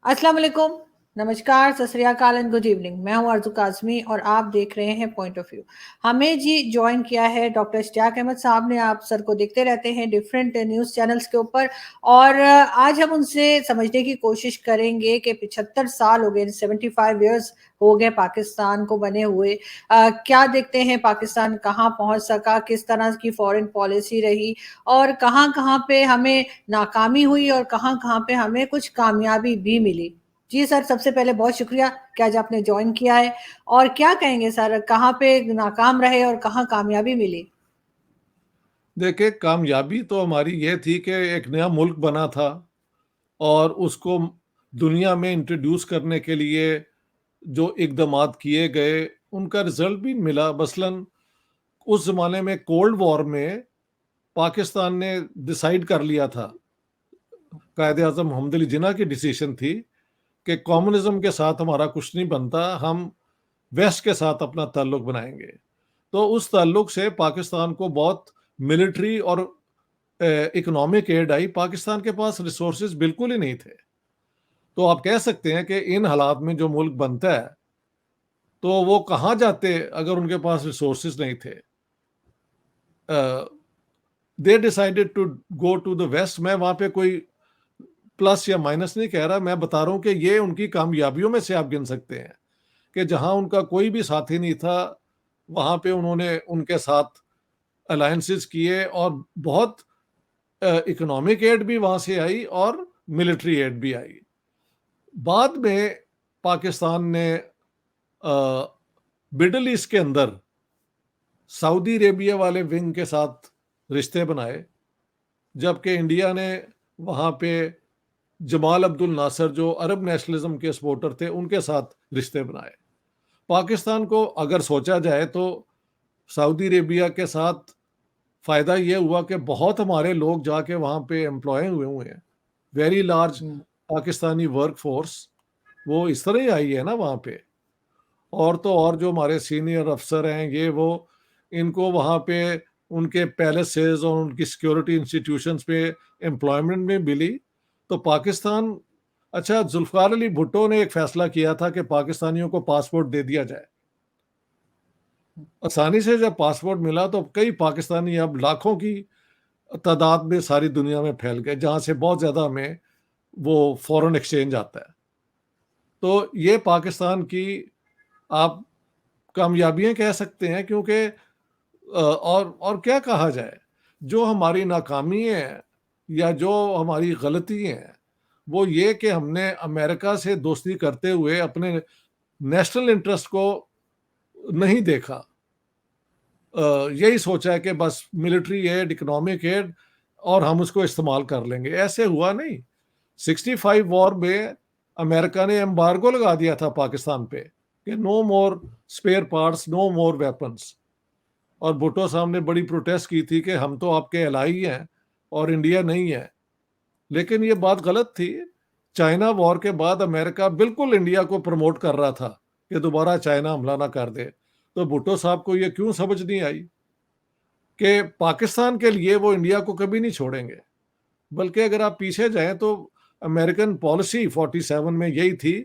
अस्सलाम वालेकुम, नमस्कार, सत श्री अकाल एंड गुड इवनिंग। मैं हूं अर्ज़ू काज़मी और आप देख रहे हैं पॉइंट ऑफ व्यू। हमें जी जॉइन किया है डॉक्टर इश्तियाक अहमद साहब ने। आप सर को देखते रहते हैं डिफरेंट न्यूज़ चैनल्स के ऊपर और आज हम उनसे समझने की कोशिश करेंगे कि 75 साल हो गए, 75 ईयर्स हो गए पाकिस्तान को बने हुए। क्या देखते हैं पाकिस्तान कहाँ पहुंच सका, किस तरह की फॉरेन पॉलिसी रही और कहाँ-कहाँ पे हमें नाकामी हुई और कहाँ-कहाँ पे हमें कुछ कामयाबी भी मिली। जी सर, सबसे पहले बहुत शुक्रिया कि आज आपने जॉइन किया है और क्या कहेंगे सर, कहाँ पे नाकाम रहे और कहाँ कामयाबी मिली? देखिए, कामयाबी तो हमारी ये थी कि एक नया मुल्क बना था और उसको दुनिया में इंट्रोड्यूस करने के लिए जो इक़दामात किए गए, उनका रिज़ल्ट भी मिला। मसलन उस ज़माने में कोल्ड वॉर में पाकिस्तान ने डिसाइड कर लिया था, कायदे-आज़म मोहम्मद अली जिन्ना की डिसीज़न थी कि कम्युनिज़्म के साथ हमारा कुछ नहीं बनता, हम वेस्ट के साथ अपना ताल्लुक बनाएँगे। तो उस ताल्लुक से पाकिस्तान को बहुत मिलिट्री और इकोनॉमिक एड आई। पाकिस्तान के पास रिसोर्सेज बिल्कुल ही नहीं थे। तो आप कह सकते हैं कि इन हालात में जो मुल्क बनता है, तो वो कहाँ जाते अगर उनके पास रिसोर्सेज नहीं थे। They decided to go to the west. मैं वहाँ पे कोई प्लस या माइनस नहीं कह रहा, मैं बता रहा हूँ कि ये उनकी कामयाबियों में से आप गिन सकते हैं कि जहाँ उनका कोई भी साथी नहीं था, वहाँ पे उन्होंने उनके साथ अलायंसेस किए और बहुत इकोनॉमिक एड भी वहाँ से आई और मिलिट्री एड भी आई। बाद में पाकिस्तान ने मिडल ईस्ट के अंदर सऊदी अरेबिया वाले विंग के साथ रिश्ते बनाए, जबकि इंडिया ने वहाँ पे जमाल अब्दुल नासर जो अरब नेशनलिज्म के सपोर्टर थे, उनके साथ रिश्ते बनाए। पाकिस्तान को अगर सोचा जाए तो सऊदी अरेबिया के साथ फ़ायदा ये हुआ कि बहुत हमारे लोग जाके वहाँ पे एम्प्लॉय हुए हुए हैं। वेरी लार्ज हुँ। पाकिस्तानी वर्क फोर्स वो इस तरह ही आई है ना वहाँ पे। और तो और जो हमारे सीनियर अफसर हैं ये वो, इनको वहाँ पे उनके पैलेसेस और उनकी सिक्योरिटी इंस्टीट्यूशंस पे एम्प्लॉयमेंट में मिली। तो पाकिस्तान, अच्छा, जुल्फ़िकार अली भुट्टो ने एक फ़ैसला किया था कि पाकिस्तानियों को पासपोर्ट दे दिया जाए। आसानी से जब पासपोर्ट मिला तो कई पाकिस्तानी अब लाखों की तादाद में सारी दुनिया में फैल गए, जहाँ से बहुत ज़्यादा हमें वो फॉरेन एक्सचेंज आता है। तो ये पाकिस्तान की आप कामयाबियाँ कह सकते हैं, क्योंकि और क्या कहा जाए, जो हमारी नाकामी है या जो हमारी गलती है, वो ये कि हमने अमेरिका से दोस्ती करते हुए अपने नेशनल इंटरेस्ट को नहीं देखा। यही सोचा है कि बस मिलिट्री एड, इकोनॉमिक एड और हम उसको इस्तेमाल कर लेंगे। ऐसे हुआ नहीं। 65 वॉर में अमेरिका ने एम्बार्गो लगा दिया था पाकिस्तान पे कि नो मोर स्पेयर पार्ट्स, नो मोर वेपन्स। और भुट्टो साहब ने बड़ी प्रोटेस्ट की थी कि हम तो आपके एलाई हैं और इंडिया नहीं है। लेकिन ये बात गलत थी। चाइना वॉर के बाद अमेरिका बिल्कुल इंडिया को प्रमोट कर रहा था कि दोबारा चाइना हमला ना कर दे। तो भुट्टो साहब को ये क्यों समझ नहीं आई कि पाकिस्तान के लिए वो इंडिया को कभी नहीं छोड़ेंगे। बल्कि अगर आप पीछे जाएं तो अमेरिकन पॉलिसी 47 में यही थी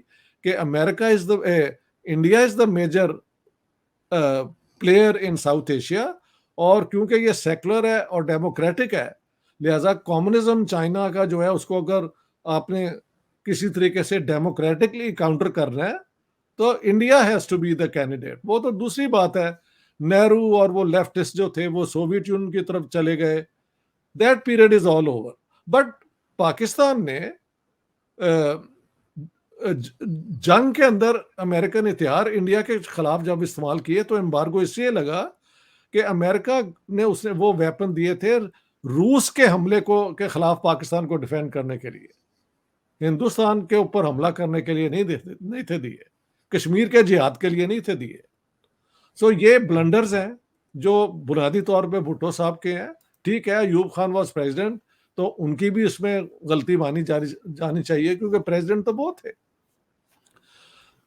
कि America is the India is the major player in South Asia. और क्योंकि ये सेकुलर है और डेमोक्रेटिक है, लिहाजा कम्युनिज्म चाइना का जो है उसको अगर आपने किसी तरीके से डेमोक्रेटिकली काउंटर करना है तो India has to be the candidate. वो तो दूसरी बात है, नेहरू और वो लेफ्टिस्ट जो थे वो सोवियत यूनियन की तरफ चले गए। That period is all over. But Pakistan ने जंग के अंदर अमेरिकन हथियार इंडिया के खिलाफ जब इस्तेमाल किए तो एम्बार्गो इसलिए लगा कि अमेरिका ने उसने वो वेपन दिए थे रूस के हमले को के खिलाफ पाकिस्तान को डिफेंड करने के लिए, हिंदुस्तान के ऊपर हमला करने के लिए नहीं थे दिए, कश्मीर के जिहाद के लिए नहीं थे दिए। सो ये ब्लंडर्स हैं जो बुनियादी तौर पे भुट्टो साहब के हैं। ठीक है, अयूब खान वाज प्रेसिडेंट तो उनकी भी उसमें गलती मानी जानी चाहिए, क्योंकि प्रेसिडेंट तो वो थे।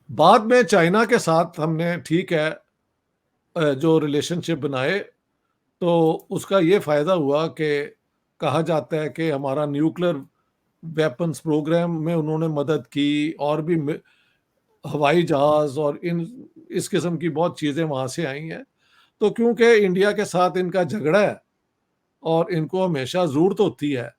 बाद में चाइना के साथ हमने, ठीक है, जो रिलेशनशिप बनाए तो उसका ये फ़ायदा हुआ कि कहा जाता है कि हमारा न्यूक्लियर वेपन्स प्रोग्राम में उन्होंने मदद की, और भी हवाई जहाज और इस किस्म की बहुत चीजें वहां से आई हैं। तो क्योंकि इंडिया के साथ इनका झगड़ा है और इनको हमेशा जरूरत होती है,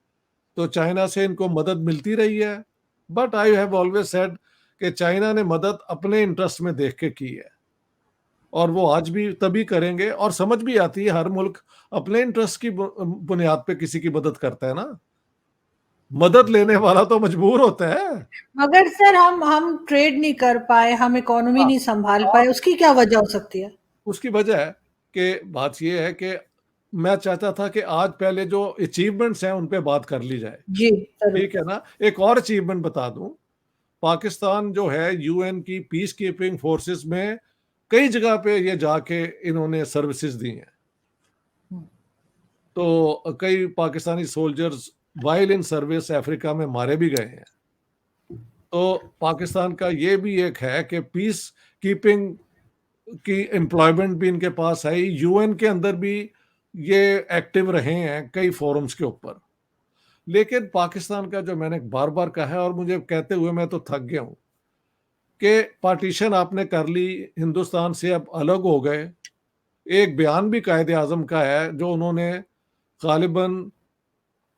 तो चाइना से इनको मदद मिलती रही है। But I have always said कि चाइना ने मदद अपने इंटरेस्ट में देख के की है, और वो आज भी तभी करेंगे। और समझ भी आती है, हर मुल्क अपने इंटरेस्ट की बुनियाद पे किसी की मदद करता है ना, मदद लेने वाला तो मजबूर होता है। मगर सर हम ट्रेड नहीं कर पाए, हम इकोनॉमी हाँ, नहीं संभाल पाए, आप उसकी क्या वजह हो सकती है? उसकी वजह है कि बात यह है कि मैं चाहता था कि आज पहले जो अचीवमेंट्स हैं उन पे बात कर ली जाए। जी जरूर। ठीक है ना, एक और अचीवमेंट बता दूं। पाकिस्तान जो है यूएन की पीस कीपिंग फोर्सेस में कई जगह पे ये जाके इन्होंने सर्विसेज दी हैं। तो कई Pakistani soldiers while in service Africa में मारे भी गए हैं। तो पाकिस्तान का ये भी एक है कि पीस कीपिंग की एम्प्लॉयमेंट भी इनके पास आई, यूएन के अंदर भी ये एक्टिव रहे हैं कई फोरम्स के ऊपर। लेकिन पाकिस्तान का जो मैंने बार बार कहा है, और मुझे कहते हुए मैं तो थक गया हूं, कि पार्टीशन आपने कर ली, हिंदुस्तान से अब अलग हो गए। एक बयान भी कायदे आजम का है जो उन्होंने गालिबन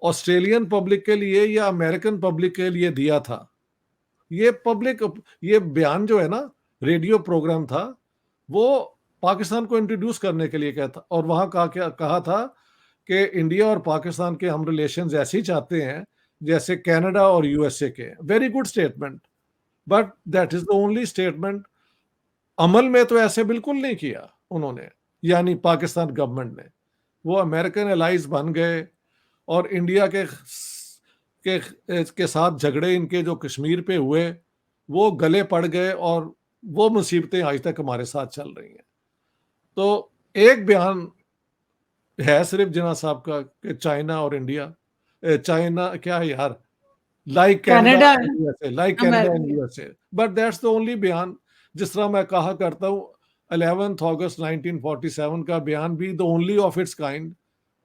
ऑस्ट्रेलियन पब्लिक के लिए या अमेरिकन पब्लिक के लिए दिया था। ये पब्लिक, ये बयान जो है ना, रेडियो प्रोग्राम था, वो पाकिस्तान को इंट्रोड्यूस करने के लिए कहा था। और वहां कहा था कि इंडिया और पाकिस्तान के हम रिलेशंस ऐसे ही चाहते हैं जैसे कनाडा और यूएसए के। Very good statement, but that is the only statement. अमल में तो ऐसे बिल्कुल नहीं किया उन्होंने, यानी पाकिस्तान गवर्नमेंट ने। वो अमेरिकन एलाइज बन गए, और इंडिया के साथ झगड़े इनके जो कश्मीर पे हुए, वो गले पड़ गए, और वो मुसीबतें आज तक हमारे साथ चल रही हैं। तो एक बयान है सिर्फ जिना साहब का कि चाइना और इंडिया, चाइना क्या है यार, like Canada Canada, and USA, like Canada and America. USA, but that's the only बयान। जिस तरह मैं कहा करता हूँ, 11 अगस्त 1947 का बयान भी the only of its kind.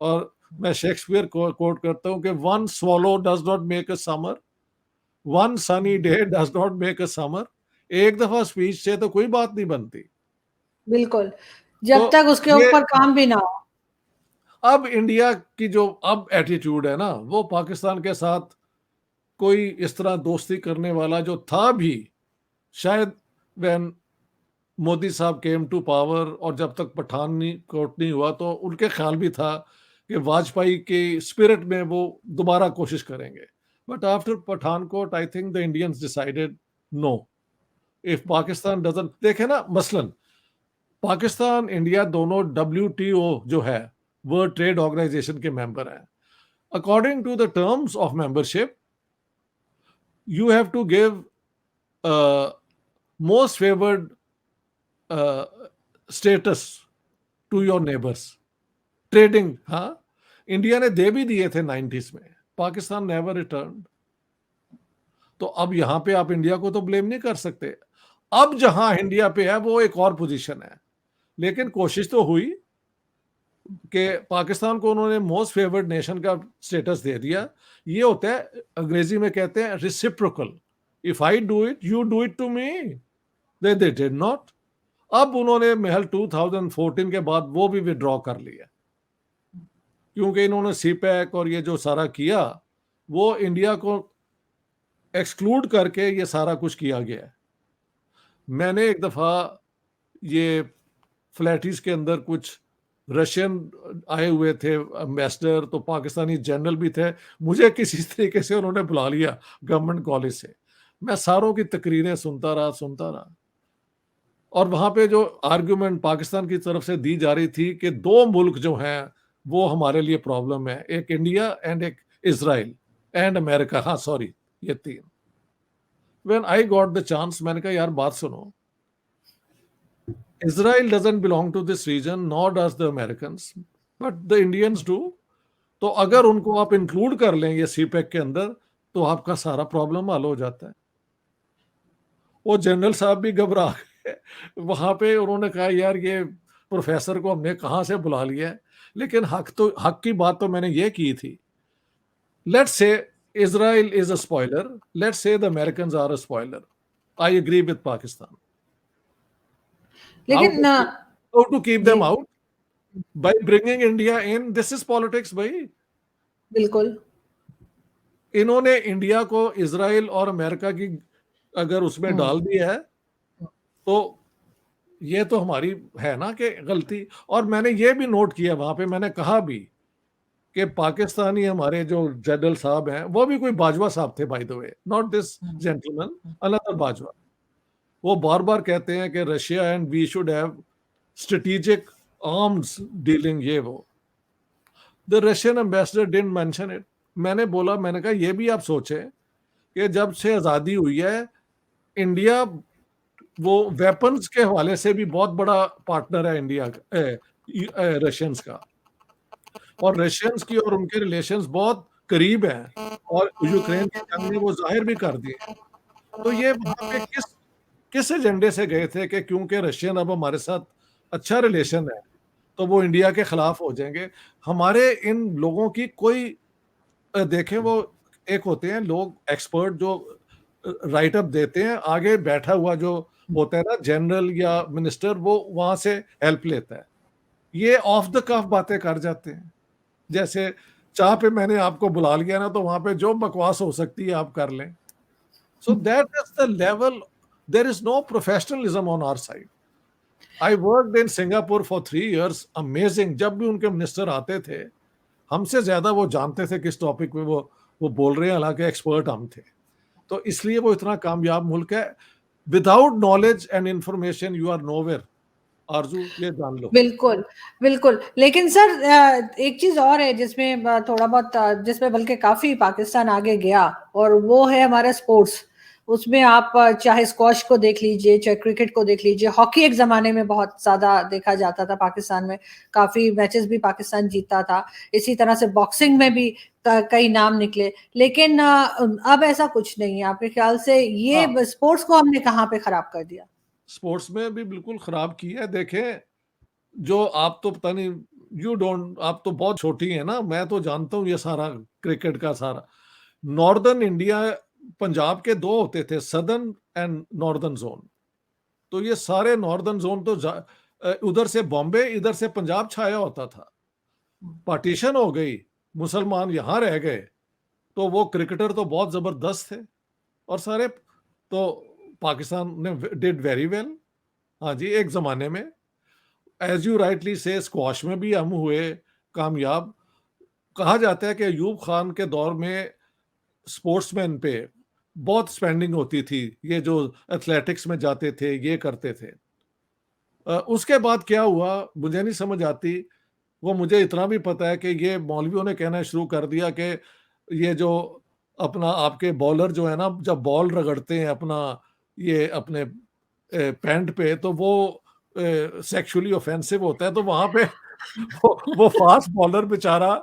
और मैं शेक्सपियर को कोट करता हूँ कि one swallow does not make a summer, one sunny day does not make a summer. एक दफा स्पीच से तो कोई बात नहीं बनती। बिल्कुल, तो जब तक उसके ये, ऊपर काम भी ना हो। अब इंडिया की जो अब एटीट्यूड है ना, वो पाकिस्तान के साथ कोई इस तरह दोस्ती करने वाला जो था भी, शायद व्हेन मोदी साहब केम टू पावर, और जब तक पठान नहीं कोट नहीं हुआ, तो उनके ख्याल भी था कि वाजपेयी के स्पिरिट में वो दोबारा कोशिश करेंगे। But after Pathankot I think the Indians decided no, if Pakistan doesn't, देखे ना, मसलन पाकिस्तान इंडिया दोनों WTO जो है, वर्ल्ड ट्रेड ऑर्गेनाइजेशन के मेंबर हैं। According to the terms of membership, you have to give most favoured status to your neighbours. Trading, हाँ, इंडिया ने दे भी दिए थे 90s में, पाकिस्तान नेवर रिटर्न। तो अब यहां पे आप इंडिया को तो ब्लेम नहीं कर सकते। अब जहां इंडिया पे है वो एक और पोजीशन है, लेकिन कोशिश तो हुई कि पाकिस्तान को उन्होंने मोस्ट फेवर्ड नेशन का स्टेटस दे दिया। ये होता है, अंग्रेजी में कहते हैं reciprocal, if I do it you do it to me. They did not. अब उन्होंने महल 2014 के बाद वो भी विड्रॉ कर लिया, क्योंकि इन्होंने सीपैक और ये जो सारा किया, वो इंडिया को एक्सक्लूड करके ये सारा कुछ किया गया है। मैंने एक दफा ये फ्लैटिस के अंदर कुछ रशियन आए हुए थे एम्बेसडर, तो पाकिस्तानी जनरल भी थे, मुझे किसी तरीके से उन्होंने बुला लिया गवर्नमेंट कॉलेज से। मैं सारों की तकरीरें सुनता रहा, और वहां पे जो आर्गुमेंट पाकिस्तान की तरफ से दी जा रही थी कि दो मुल्क जो हैं वो हमारे लिए प्रॉब्लम है, एक इंडिया एंड एक इजराइल एंड अमेरिका, हाँ सॉरी, ये तीन। When I got the chance, मैंने कहा यार बात सुनो, Israel doesn't belong to this region, nor does the Americans, but the Indians do. तो अगर उनको आप इंक्लूड कर लें ये सीपैक के अंदर, तो आपका सारा प्रॉब्लम हल हो जाता है। वो जनरल साहब भी घबरा गए वहां पे। उन्होंने कहा यार ये प्रोफेसर को हमने कहां से बुला लिया है, लेकिन हक की बात तो मैंने ये की थी। Let's say Israel is a spoiler. Let's say the Americans are a spoiler. I agree with Pakistan. How लेकिन to, how to keep ji them out? By bringing India in. This is politics, भाई. बिल्कुल इन्होंने India को Israel और America की अगर उसमें हम्म डाल दिया है, तो ये तो हमारी है ना कि गलती। और मैंने ये भी नोट किया वहां पे, मैंने कहा भी कि पाकिस्तानी हमारे जो जनरल साहब हैं, वो भी कोई बाजवा साहब थे, by the way, not this hmm, gentleman, another Bajwa. वो बार बार कहते हैं कि Russia and we should have strategic arms dealing, ये वो। The Russian ambassador didn't mention it. मैंने बोला, मैंने कहा ये भी आप सोचें कि जब से आज़ादी हुई है, इंडिया वो वेपन्स के हवाले से भी बहुत बड़ा पार्टनर है इंडिया का, रशियंस का। और रशियंस की और उनके रिलेशंस बहुत करीब हैं, और यूक्रेन की जंग ने वो जाहिर भी कर दिए। तो ये वहां पे किस किस एजेंडे से गए थे कि क्योंकि रशियन अब हमारे साथ अच्छा रिलेशन है तो वो इंडिया के खिलाफ हो जाएंगे। हमारे इन लोगों की कोई देखें, वो एक होते हैं लोग एक्सपर्ट जो राइट अप देते हैं, आगे बैठा हुआ जो होता है ना जनरल या मिनिस्टर, वो वहां से हेल्प लेता है। ये ऑफ द कफ बातें कर जाते हैं। जैसे चाह पे मैंने आपको बुला लिया ना, तो वहां पे जो बकवास हो सकती है आप कर लें। So that is the level, there is no professionalism on our side. I worked in Singapore for 3 years, amazing. जब भी उनके मिनिस्टर आते थे, हमसे ज्यादा वो जानते थे किस टॉपिक पे वो बोल रहे हैं, हालांकि एक्सपर्ट हम थे। तो इसलिए वो इतना कामयाब मुल्क है। Without knowledge and information you are nowhere. Arzoo, ये जान लो। बिल्कुल बिल्कुल। लेकिन सर एक चीज और है जिसमें थोड़ा बहुत जिसमें बल्कि काफी पाकिस्तान आगे गया, और वो है हमारा स्पोर्ट्स। उसमें आप चाहे स्क्वॉश को देख लीजिए, चाहे क्रिकेट को देख लीजिए, हॉकी एक जमाने में बहुत ज्यादा देखा जाता था पाकिस्तान में, काफी मैचेस भी पाकिस्तान जीता था। इसी तरह से बॉक्सिंग में भी कई नाम निकले। लेकिन अब ऐसा कुछ नहीं है। आपके ख्याल से हाँ, ये स्पोर्ट्स को हमने कहाँ पे खराब कर दिया? स्पोर्ट्स में भी बिल्कुल खराब की है। देखें, जो आप तो पता नहीं, यू डोंट, आप तो बहुत छोटी है ना, मैं तो जानता हूँ ये सारा क्रिकेट का सारा। नॉर्दर्न इंडिया, पंजाब के दो होते थे, सदर्न एंड नॉर्दर्न जोन। तो ये सारे नॉर्दर्न जोन तो उधर से बॉम्बे, इधर से पंजाब छाया होता था। पार्टीशन हो गई, मुसलमान यहां रह गए, तो वो क्रिकेटर तो बहुत जबरदस्त थे, और सारे तो पाकिस्तान ने डिड वेरी वेल। हाँ जी, एक जमाने में एज यू राइटली से स्क्वाश में भी हम हुए कामयाब। कहा जाता है कि अयूब खान के दौर में स्पोर्ट्समैन पे बहुत स्पेंडिंग होती थी, ये जो एथलेटिक्स में जाते थे, ये करते थे। उसके बाद क्या हुआ मुझे नहीं समझ आती। वो मुझे इतना भी पता है कि ये मौलवियों ने कहना शुरू कर दिया कि ये जो अपना आपके बॉलर जो है ना, जब बॉल रगड़ते हैं अपना ये अपने पैंट पे, तो वो सेक्सुअली ऑफेंसिव होता है। तो वहां पे वो फास्ट बॉलर बेचारा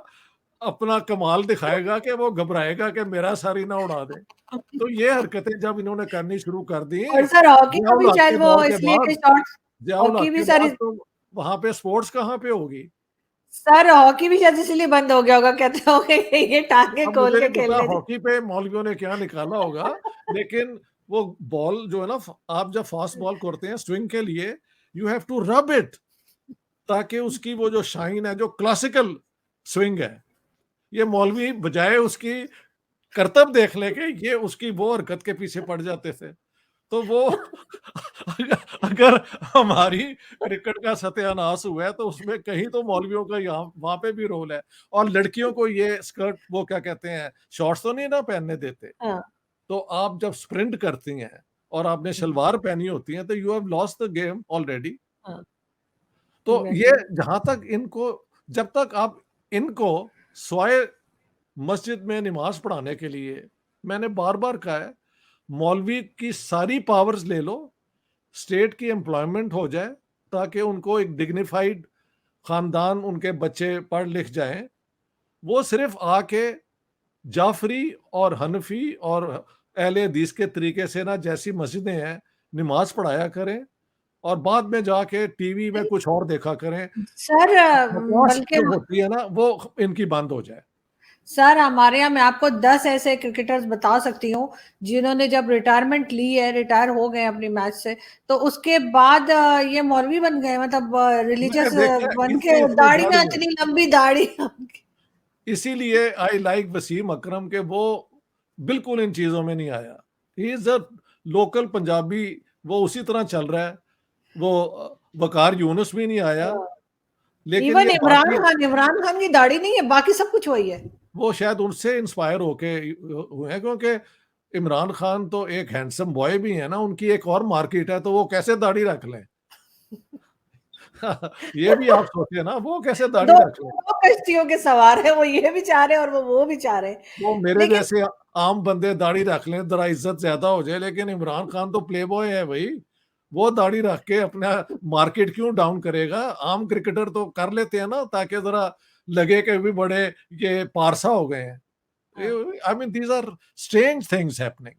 अपना कमाल दिखाएगा कि वो घबराएगा कि मेरा सर ही ना उड़ा दे। तो ये हरकतें जब इन्होंने करनी शुरू कर दी, और सर हॉकी का भी जयाउल हक शायद के वो दौर के इसलिए बाद, कि शॉर्ट्स, जयाउल हॉकी हक भी के सर, बाद तो वहां पे स्पोर्ट्स कहाँ पे होगी। सर हॉकी भी शायद इसलिए बंद हो गया होगा, कहते होंगे कि ये टांगे अब खोल मुझे के नहीं पता खेलने हॉकी पे मौलवियों ने क्या निकाला होगा, लेकिन वो बॉल जो है ना, आप जब फास्ट बॉल करते हैं स्विंग के लिए, you have to rub it, ताकि उसकी वो जो शाइन है, जो क्लासिकल स्विंग है, ये मौलवी बजाय उसकी करतब देख ले के ये उसकी वो हरकत के पीछे पड़ जाते थे। तो वो अगर हमारी क्रिकेट का सत्यानाश हुआ है, तो उसमें कहीं तो मौलवियों का यहाँ वहां पे भी रोल है। और लड़कियों को ये स्कर्ट, वो क्या कहते हैं, शॉर्ट्स तो नहीं ना पहनने देते। हाँ तो आप जब स्प्रिंट करती हैं और आपने शलवार पहनी होती है, तो you have lost the game already. हाँ तो ये एग्जैक्टली। जहां तक इनको, जब तक आप इनको स्वाय मस्जिद में नमाज पढ़ाने के लिए, मैंने बार बार कहा है, मौलवी की सारी पावर्स ले लो, स्टेट की एम्प्लॉयमेंट हो जाए, ताकि उनको एक डिग्निफाइड खानदान, उनके बच्चे पढ़ लिख जाएं। वो सिर्फ आके जाफरी और हनफी और अहले हदीस के तरीके से ना, जैसी मस्जिदें हैं, नमाज पढ़ाया करें, और बाद में जाके टीवी में कुछ और देखा करें। सर बकवास बल्कि जो होती है ना, वो इनकी बंद हो जाए। सर हमारे यहाँ मैं आपको 10 ऐसे क्रिकेटर्स बता सकती हूँ जिन्होंने जब रिटायरमेंट ली है, रिटायर हो गए अपनी मैच से, तो उसके बाद ये मौलवी बन गए, मतलब मैंने रिलीजियस देखा बन के, इसलिए इतनी दाढ़ी में दाढ़ी है, इतनी लंबी दाढ़ी। इसीलिए आई लाइक वसीम अकरम के वो बिल्कुल इन चीजों में नहीं आया। He is a local Punjabi, वो उसी तरह चल रहा है। वो वकार यूनुस भी नहीं आया, लेकिन इवन ये बाकी इमरान खान की दाढ़ी नहीं है, बाकी सब कुछ वही है। वो शायद उनसे इंस्पायर होके हुए हैं, क्योंकि इमरान खान तो एक हैंडसम बॉय भी है ना, उनकी एक और मार्केट है, तो वो कैसे दाढ़ी रख लें। ये भी आप सोचिए ना, वो कैसे दाढ़ी दो रख लें। दो कश्तियों के सवार है, वो ये भी चाह रहे हैं और वो भी चाह रहे हैं। वो मेरे लेकिन जैसे आम बंदे दाढ़ी रख लें, जरा इज्जत ज्यादा हो जाए, लेकिन इमरान खान तो प्ले बॉय है भाई। वो दाढ़ी रख के अपना मार्केट क्यों डाउन करेगा। आम क्रिकेटर तो कर लेते हैं ना, ताकि जरा लगे कि भी बड़े ये पारसा हो गए हैं। हाँ, I mean these are strange things happening.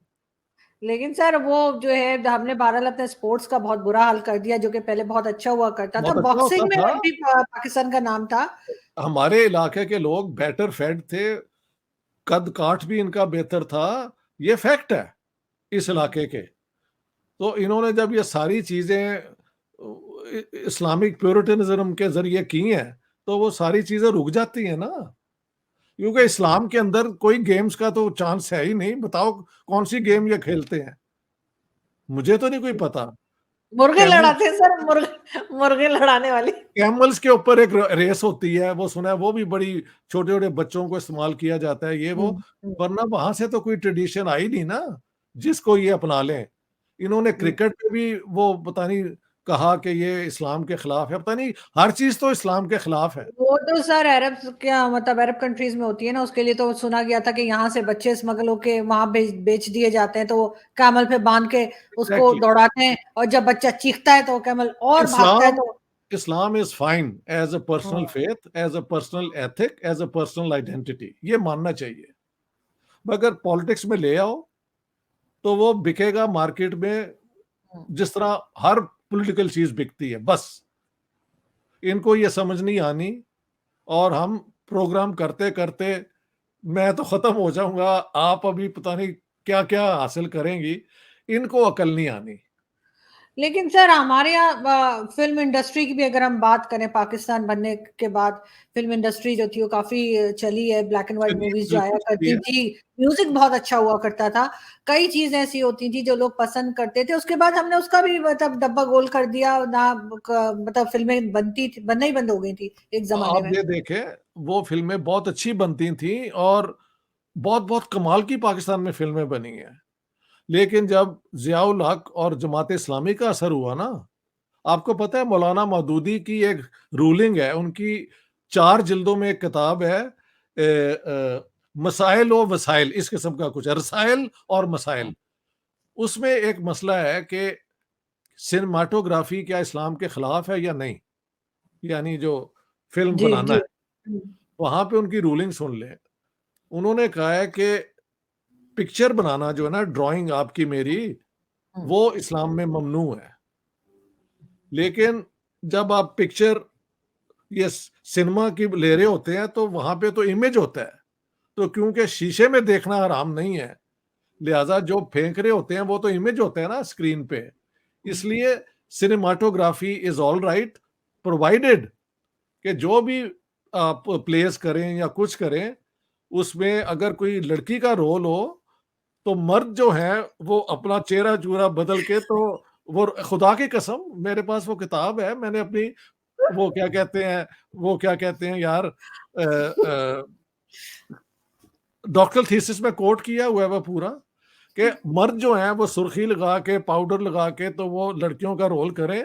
लेकिन सर वो जो है, हमने बहरहाल अपने स्पोर्ट्स का बहुत बुरा हाल कर दिया, जो कि पहले बहुत अच्छा हुआ करता था, बहुत अच्छा होता बॉक्सिंग में था। भी पाकिस्तान का नाम था। हमारे इलाके के लोग बेटर फेड थे, कद काठ भी इनका बेहतर था, ये फैक्ट है इस इलाके के। तो इन्होंने जब ये सारी चीजें इस्लामिक प्योरिटनिज्म के जरिए की हैं, तो वो सारी चीजें रुक जाती हैं ना, क्योंकि इस्लाम के अंदर कोई गेम्स का तो चांस है ही नहीं। बताओ कौन सी गेम ये खेलते हैं, मुझे तो नहीं कोई पता। मुर्गे कैमल लड़ाते हैं सर, मुर्गे लड़ाने वाली। कैमल्स के ऊपर एक रेस होती है, वो सुना है, वो भी बड़ी छोटे छोटे बच्चों को इस्तेमाल किया जाता है ये वो। हम्म। वरना वहां से तो कोई ट्रेडिशन आई नहीं ना जिसको ये अपना लें। इन्होंने क्रिकेट में भी वो पता नहीं कहा कि ये इस्लाम के खिलाफ है, पता नहीं, हर चीज तो इस्लाम के खिलाफ है। वो तो सर अरब, क्या मतलब, अरब कंट्रीज में होती है ना, उसके लिए तो सुना गया था कि यहाँ से बच्चे स्मगल होके वहां बेच दिए जाते हैं, तो वो कैमल पे बांध के उसको एग्जैक्टली। दौड़ाते हैं, और जब बच्चा चीखता है तो कैमल और भागता है इस्लाम तो। Islam is fine as a personal हाँ। Faith, as a personal ethic, as a personal identity, ये मानना चाहिए। मगर पॉलिटिक्स में ले आओ तो वो बिकेगा मार्केट में, जिस तरह हर पॉलिटिकल चीज बिकती है बस। इनको ये समझ नहीं आनी, और हम प्रोग्राम करते करते मैं तो खत्म हो जाऊंगा, आप अभी पता नहीं क्या क्या हासिल करेंगी। इनको अकल नहीं आनी। लेकिन सर हमारे यहाँ फिल्म इंडस्ट्री की भी अगर हम बात करें, पाकिस्तान बनने के बाद फिल्म इंडस्ट्री जो थी वो काफी चली है, ब्लैक एंड व्हाइट चलिए, मूवीज जो आया बिल्कुल सही करती है। थी, म्यूजिक बहुत अच्छा हुआ करता था, कई चीजें ऐसी होती थी जो लोग पसंद करते थे। उसके बाद हमने उसका भी मतलब डब्बा गोल कर दिया ना, मतलब फिल्में बनती थी, बनना ही बंद हो गई थी एक जमाने आप में। ये देखें, वो फिल्में बहुत अच्छी बनती थी, और बहुत बहुत कमाल की पाकिस्तान में फिल्में बनी हैं। लेकिन जब जियाउल हक और जमात इस्लामी का असर हुआ ना, आपको पता है मौलाना मौदूदी की एक रूलिंग है, उनकी 4 जिल्दों में एक किताब है, मसाइल व वसाइल, इस किस्म का कुछ है, रसाइल और मसाइल। उसमें एक मसला है कि सिनेमाटोग्राफी क्या इस्लाम के खिलाफ है या नहीं, यानी जो फिल्म जी बनाना जी। है। वहां पे उनकी रूलिंग सुन ले। उन्होंने कहा है कि पिक्चर बनाना जो है ना, ड्राइंग आपकी मेरी, वो इस्लाम में ममनू है। लेकिन जब आप पिक्चर ये सिनेमा की ले रहे होते हैं, तो वहां पे तो इमेज होता है, तो क्योंकि शीशे में देखना हराम नहीं है, लिहाजा जो फेंक रहे होते हैं वो तो इमेज होता है ना स्क्रीन पे। इसलिए cinematography is all right, provided कि जो भी आप प्लेस करें या कुछ करें, उसमें अगर कोई लड़की का रोल हो, तो मर्द जो है वो अपना चेहरा चूरा बदल के, तो वो खुदा की कसम, मेरे पास वो किताब है, मैंने अपनी वो क्या कहते हैं, वो क्या कहते हैं यार, डॉक्टर थीसिस में कोट किया हुआ है वो पूरा, कि मर्द जो है वो सुर्खी लगा के, पाउडर लगा के, तो वो लड़कियों का रोल करें।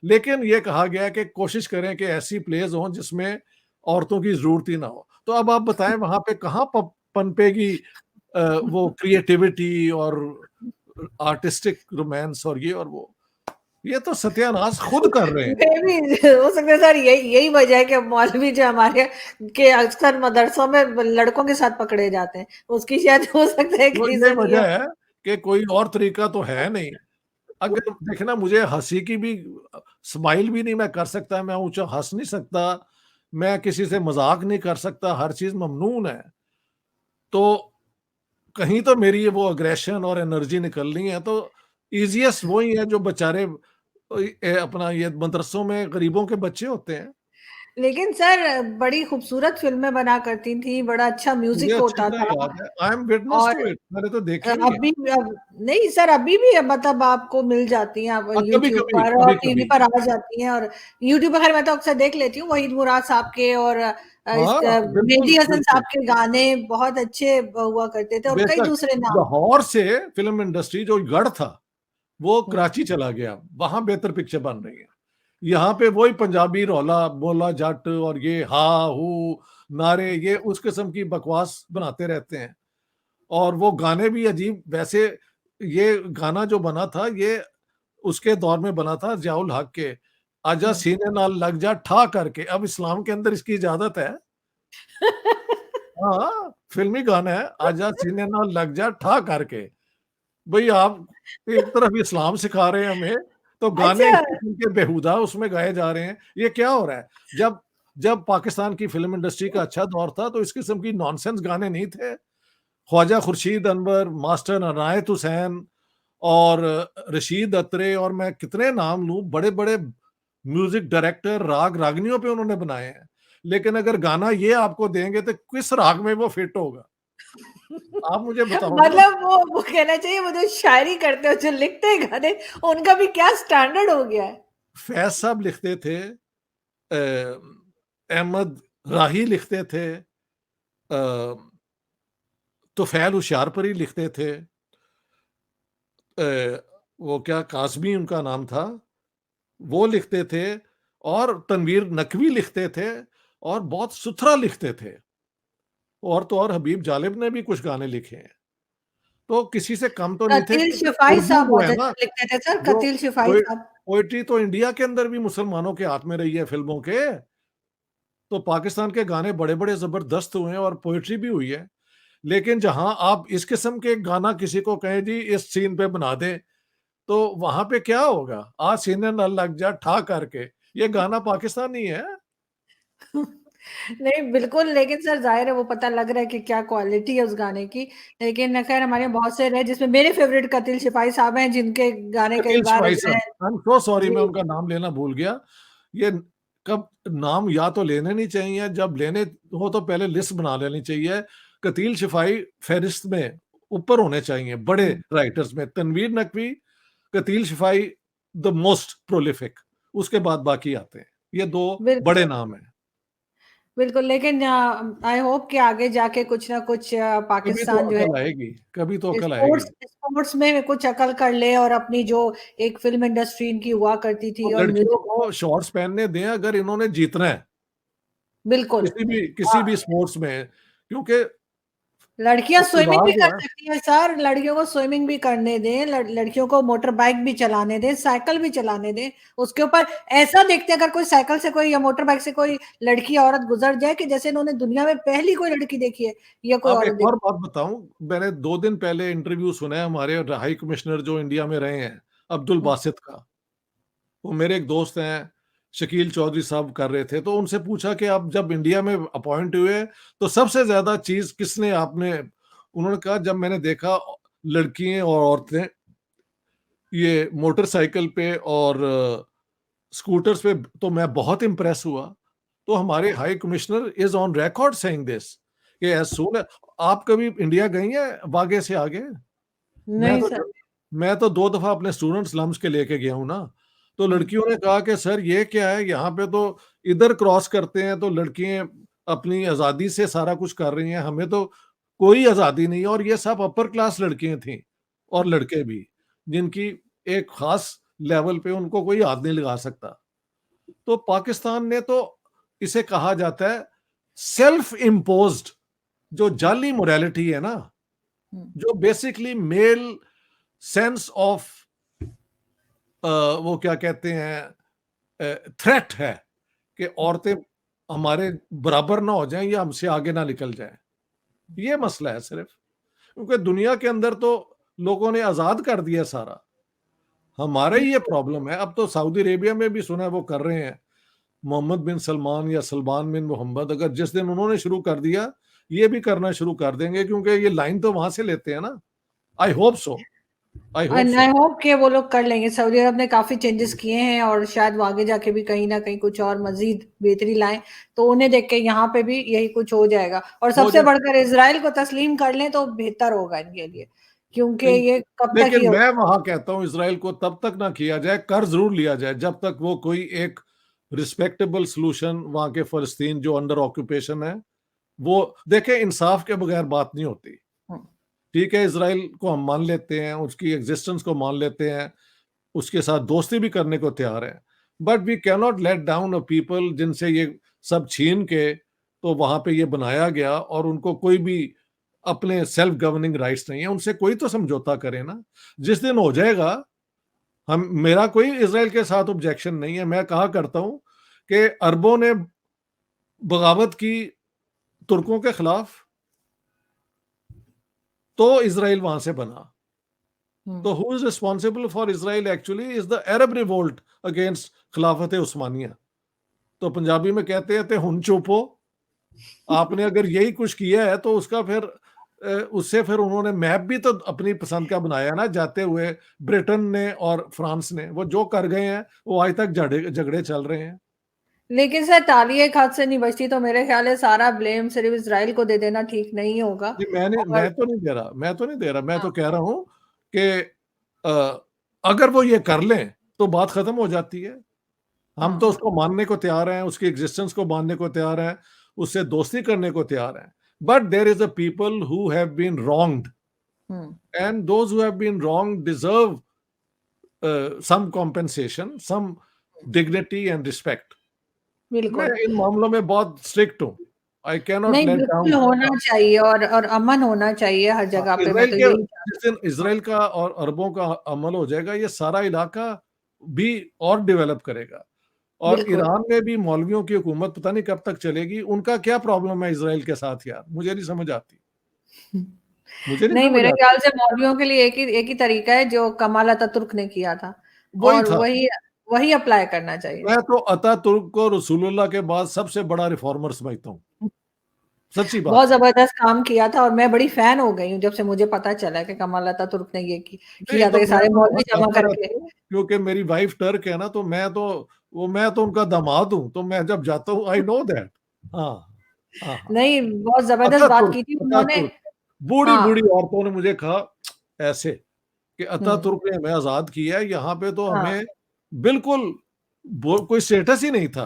लेकिन ये कहा गया कि कोशिश करें कि ऐसी प्लेज हों जिसमें औरतों की जरूरत ही ना हो। तो अब आप बताएं वहां पे कहाँ पनपेगी वो क्रिएटिविटी और आर्टिस्टिक रोमांस और ये और वो। ये तो सत्यानाश खुद कर रहे हैं। मे भी हो सकता है सर, यही यही वजह है कि मौलवी जो हमारे के अक्सर मदरसों में लड़कों के साथ पकड़े जाते हैं, उसकी शायद हो सकता है वो ये रीजन ये वजह हो। है कि कोई और तरीका तो है नहीं। अगर देखना, मुझे हंसी की भी, स्माइल भी नहीं मैं कर सकता, मैं ऊंचा हंस नहीं सकता, मैं किसी से मजाक नहीं कर सकता, हर चीज ममनून है। तो कहीं तो मेरी ये वो अग्रेशन और एनर्जी निकलनी है, तो ईज़ीएस्ट वही है जो बेचारे अपना ये मदरसों में गरीबों के बच्चे होते हैं। लेकिन सर बड़ी खूबसूरत फ़िल्में बना करती थी, बड़ा अच्छा मुझे म्यूज़िक अच्छी होता तरह था। याद है, आई एम विटनेस और टू इट, मैंने तो देखी हुई है। अभी भी अब नहीं सर, अभी भी मतलब आपको मिल जाती हैं, आप हाँ, यूट्यूब कभी-कभी, पर और टीवी कभी-कभी। पर आ जाती हैं। और यूट्यूब पर खैर मैं तो अक्सर देख लेती हूँ, वहीद मुराद साहब के और हाँ, बिल्कुल, मेहदी हसन साहब बिल्कुल। के गाने बहुत अच्छे हुआ करते थे, और कई बेशक, दूसरे नाम। लाहौर से फ़िल्म इंडस्ट्री जो गढ़ था, वो हुँ, कराची चला गया, वहाँ बेहतर पिक्चर बन रही है। यहाँ पे वही पंजाबी रौला, बोला जट और ये हा, हू, नारे, ये उस किस्म की बकवास बनाते रहते हैं। और वो गाने भी अजीब, वैसे ये गाना जो बना था, ये उसके दौर में बना था ज़ियाउल हक के, आजा हुँ। सीने नाल लग जा ठा करके। अब इस्लाम के अंदर इसकी इजाज़त है। हाँ, फ़िल्मी गाना है, आजा सीने नाल लग जा ठा करके। भई आप एक तरफ इस्लाम सिखा रहे हैं हमें, तो गाने इस अच्छा। किस्म के बेहुदा उसमें गाए जा रहे हैं। ये क्या हो रहा है? जब जब पाकिस्तान की फ़िल्म इंडस्ट्री का अच्छा दौर था, तो इस किस्म की नॉनसेंस गाने नहीं थे। ख्वाजा खुर्शीद अनवर, मास्टर इनायत हुसैन और रशीद अत्रे, और मैं कितने नाम लूँ, बड़े-बड़े म्यूज़िक डायरेक्टर राग रागनियों पे उन्होंने बनाए हैं। लेकिन अगर गाना ये आपको देंगे तो किस राग में वो फिट होगा? आप मुझे बताओ ना। मतलब वो कहना चाहिए, वो जो शायरी करते हो, जो लिखते हैं गाने, उनका भी क्या स्टैंडर्ड हो गया है। फैज़ साहब लिखते थे, अहमद राही लिखते थे, अ, तुफ़ैल होशियारपुरी लिखते थे, वो क्या काज़मी उनका नाम था, वो लिखते थे, और तनवीर नकवी लिखते थे, और बहुत सुथरा लिखते थे। और तो और हबीब जालिब ने भी कुछ गाने लिखे हैं। तो किसी से कम तो नहीं थे, कतील क्योंकि शिफ़ाई उर्दू साहब जो बहुत है ना, अच्छा लिखते थे सर, जो कतील शिफ़ाई पोए साहब। पोएट्री तो इंडिया के अंदर भी मुसलमानों के हाथ में रही है फ़िल्मों के। तो पाकिस्तान के गाने बड़े-बड़े ज़बरदस्त हुए हैं और पोएट्री भी हुई है। लेकिन जहाँ आप इस किस्म के गाना किसी को कहें जी इस सीन पे बना दें, तो वहाँ पे क्या होगा? "आ सीने ना लग जा ठा करके।" ये गाना पाकिस्तानी है। नहीं, बिल्कुल, लेकिन सर ज़ाहिर है वो पता लग रहा है कि क्या क्वालिटी है उस गाने की। लेकिन ख़ैर हमारे यहाँ बहुत से रहे, जिसमें मेरे फ़ेवरेट कतील शिफ़ाई साहब हैं, जिनके गाने कई कतील बार शिफ़ाई जो है। साहब, आई एम सो सॉरी, मैं जी। उनका नाम लेना भूल गया। ये कब नाम या तो लेने नहीं चाहिए, जब लेने हो तो पहले लिस्ट बना लेनी चाहिए। कतील शिफ़ाई फ़हरिस्त में ऊपर होने चाहिए बड़े हुँ, राइटर्स में। Tanveer Naqvi, Qateel Shifai the most prolific, उसके बाद बाकी आते हैं। ये 2 बिल्कुल, बड़े नाम हैं। बिल्कुल, लेकिन आई होप कि आगे जाके कुछ ना कुछ कभी तो पाकिस्तान जो है अकल आएगी, कभी तो अकल स्पोर्ट्स आएगी। स्पोर्ट्स में कुछ अकल कर ले, और अपनी जो एक फ़िल्म इंडस्ट्री इनकी हुआ करती तो थी और लड़कियों म्यूज़िक। को शॉर्ट्स पहनने दें अगर इन्होंने जीतना है, बिल्कुल। किसी भी स्पोर्ट्स में, क्योंकि लड़कियाँ स्विमिंग इक़्तिदार भी जो कर है, सकती हैं सर, लड़कियों को स्विमिंग भी करने दें, लड़कियों को मोटर बाइक भी चलाने दें, साइकिल भी चलाने दें। उसके ऊपर ऐसा देखते हैं, अगर कोई साइकिल से कोई या मोटर बाइक से कोई लड़की या औरत गुज़र जाए कि जैसे इन्होंने दुनिया में पहली कोई लड़की देखी है, या कोई अब औरत एक और देखी। बात बताऊँ, मैंने 2 दिन पहले इंटरव्यू सुना है हमारे हाई कमिश्नर जो इंडिया में रहे हैं, अब्दुल हुँ, बासित का। वो मेरे एक दोस्त हैं, शकील चौधरी साहब कर रहे थे, तो उनसे पूछा कि आप जब इंडिया में अपॉइंट हुए, तो सबसे ज़्यादा चीज़ किसने आपने, उन्होंने कहा जब मैंने देखा लड़कियाँ और औरतें ये मोटरसाइकिल पे और स्कूटर्स पे, तो मैं बहुत इम्प्रेस हुआ। तो हमारे high commissioner is on record saying this कि एज़ सून आप कभी इंडिया गई हैं वाघे से आगे? मैं नहीं तो सर। ज मैं तो 2 दफ़ा अपने स्टूडेंट्स लम्स के लेके गया हूँ ना, तो हुँ, लड़कियों ने कहा कि सर ये क्या है? यहाँ पे तो इधर क्रॉस करते हैं तो लड़कियाँ अपनी आज़ादी से सारा कुछ कर रही हैं, हमें तो कोई आज़ादी नहीं है, और ये सब अपर क्लास लड़कियाँ थीं और हुँ, लड़के भी, जिनकी एक ख़ास लेवल पे उनको कोई हाथ नहीं लगा सकता। तो पाकिस्तान ने तो इसे कहा जाता है सेल्फ इम्पोज्ड जो जाली मोरालिटी है ना, हुँ, जो बेसिकली मेल सेंस ऑफ वो क्या कहते हैं थ्रेट है कि हुँ, औरतें हमारे बराबर ना हो जाएं या हमसे आगे ना निकल जाएं। ये मसला है सिर्फ, क्योंकि दुनिया के अंदर तो लोगों ने आज़ाद कर दिया सारा। हमारा ही ये बिल्कुल। प्रॉब्लम है। अब तो सऊदी अरेबिया में भी सुना है वो कर रहे हैं। मोहम्मद बिन सलमान या सलमान बिन मोहम्मद, अगर जिस दिन उन्होंने शुरू कर दिया, ये भी करना शुरू कर देंगे, क्योंकि ये लाइन तो वहां से लेते हैं ना। I hope so, I hope and so. I hope कि वो लोग कर लेंगे। सऊदी अरब ने काफी चेंजेस किए हैं और शायद वो आगे जाके भी कहीं ना कहीं कुछ और मजीद बेहतरी लाएं, तो उन्हें देख के यहाँ पे भी यही कुछ हो जाएगा। और हो सबसे जाए। बढ़कर इसराइल को तस्लीम कर लें तो बेहतर होगा इनके लिए, क्योंकि नहीं, ये कब तक ही लेकिन मैं होगा। वहां कहता हूं इसराइल को तब तक ना किया जाए, कर जरूर लिया जाए जब तक वो कोई एक रिस्पेक्टेबल सोल्यूशन वहां के फलस्तीन जो अंडर ऑक्यूपेशन है वो देखे। इंसाफ के बगैर बात नहीं होती। हम्म, ठीक है, इसराइल को हम मान लेते हैं, उसकी एग्जिस्टेंस को मान लेते हैं, उसके साथ दोस्ती भी करने को तैयार है, but we can not let down a people जिनसे ये सब छीन के तो वहां पे ये बनाया गया, और उनको कोई भी अपने सेल्फ गवर्निंग राइट्स नहीं है। उनसे कोई तो समझौता करे ना। जिस दिन हो जाएगा, हम मेरा कोई इसराइल के साथ ऑब्जेक्शन नहीं है। मैं कहा करता हूं कि अरबों ने बगावत की तुर्कों के खिलाफ, तो इसराइल वहां से बना। हम्म। तो who is responsible for Israel actually is the Arab revolt against खिलाफत उस्मानिया। तो पंजाबी में कहते हैं थे हुन चुप हो। आपने अगर यही कुछ किया है तो उसका फिर उससे फिर उन्होंने मैप भी तो अपनी पसंद का बनाया ना जाते हुए। ब्रिटेन ने और फ्रांस ने वो जो कर गए हैं वो आज तक झगड़े झगड़े चल रहे हैं। लेकिन सर ताली एक हाथ से नहीं बजती, तो मेरे ख्याल है सारा ब्लेम सिर्फ इसराइल को दे देना ठीक नहीं होगा। जी, और मैं तो नहीं दे रहा, मैं हाँ। तो कह रहा हूं कि अगर वो ये कर लें तो बात खत्म हो जाती है। हम तो हाँ। उसको मानने को तैयार हैं, उसकी एग्जिस्टेंस को मानने को तैयार हैं, उससे दोस्ती करने को तैयार हैं, but there is a people who have been wronged, hmm. And those who have been wrong deserve some compensation, some dignity and respect. मैं बिल्कुल। इन मामलों में बहुत स्ट्रिक्ट हूं। आई कैन नॉट नहीं, लेट बिल्कुल डाउन। होना चाहिए और अमन होना चाहिए हर जगह पे, मैं इसराइल तो के यही जिस चाहती दिन हूँ। इसराइल का और अरबों का अमल हो जाएगा, ये सारा इलाका भी और डेवलप करेगा। और बिल्कुल। ईरान में भी मौलवियों की हुकूमत पता नहीं कब तक चलेगी। उनका क्या प्रॉब्लम है इसराइल के साथ यार, मुझे नहीं समझ आती। मुझे नहीं नहीं, समझ मेरे आती। ख्याल से मौलवियों के लिए एक ही तरीका है जो कमाल अतातुर्क ने किया था, वही और था। वही वही अप्लाई करना चाहिए। मैं तो अतातुर्क को रसूलुल्लाह के बाद सबसे बड़ा रिफॉर्मर समझता हूँ। सच्ची बात बहुत है। जबरदस्त काम किया था और मैं बड़ी फैन हो गई हूँ जब से मुझे पता चला कि कमाल अतातुर्क ने ये नहीं किया था तो कि मैं सारे तो वहां मौलवी जमा जाता करके। रहता हूँ, क्योंकि मेरी वाइफ टर्क है ना, तो मैं तो उनका दामाद हूँ, तो मैं जब जाता हूँ आई नो दैट। हाँ, हाँ, हाँ। नहीं, बहुत जबरदस्त बात अतातुर्क, की थी उन्होंने। अतातुर्क। बूढ़ी बूढ़ी हाँ। औरतों ने मुझे कहा ऐसे कि हम्म। अतातुर्क ने हमें आजाद किया है, यहाँ पे तो हाँ। हमें बिल्कुल कोई स्टेटस ही नहीं था।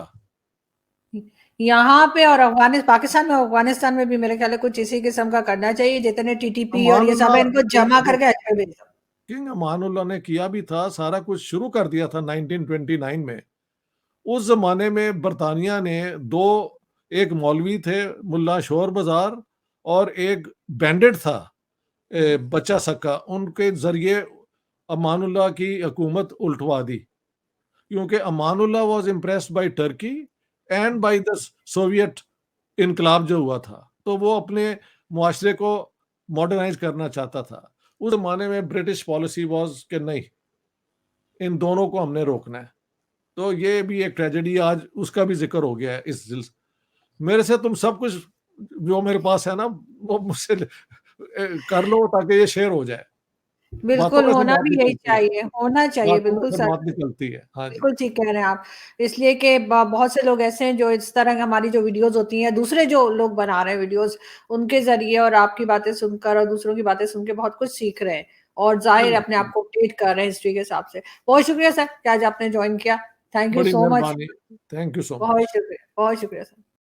यहाँ पे और पाकिस्तान में, अफगानिस्तान में भी मेरे ख्याल है कुछ इसी किस्म का करना चाहिए, जितने टीटीपी और ये सब अमानुल्लाह है इनको जमा जो करके अच्छा भेजो। किंग अमानुल्लाह ने किया भी था, सारा कुछ शुरू कर दिया था 1929 में। उस जमाने में बरतानिया ने दो, एक मौलवी थे मुल्ला शोर बाजार, और एक बैंडेड था हम्म। बच्चा सक्का, उनके जरिए अमानुल्लाह की हुकूमत उल्टवा दी। क्योंकि Amanullah was impressed by Turkey and by the Soviet इनकलाब जो हुआ था, तो वो अपने मुआशरे को मॉडर्नाइज करना चाहता था। उस जमाने में ब्रिटिश पॉलिसी वाज कि नहीं, इन दोनों को हमने रोकना है। तो ये भी एक ट्रेजेडी, आज उसका भी जिक्र हो गया है इस मेरे से तुम सब कुछ जो मेरे पास है ना वो मुझसे कर लो ताकि ये शेयर हो जाए। बातों बिल्कुल, में से होना बात भी यही निकलती है। चाहिए, होना चाहिए, बातों में बिल्कुल से सर। बात निकलती है। हाँ जी। बिल्कुल ठीक कह रहे हैं आप। इसलिए कि बहुत से लोग ऐसे हैं जो इस तरह की हमारी जो वीडियोस होती हैं, दूसरे जो लोग बना रहे हैं वीडियोस, उनके जरिए और आपकी बातें सुनकर और दूसरों की बातें सुन के बहुत कुछ सीख रहे हैं, और जाहिर है अपने आप को अपडेट कर रहे हैं हिस्ट्री के हिसाब से। बहुत शुक्रिया सर कि आज आपने ज्वाइन किया। थैंक यू बड़ी सो मच। मेहरबानी। थैंक यू सो बहुत मच। शुक्रिया, बहुत शुक्रिया सर।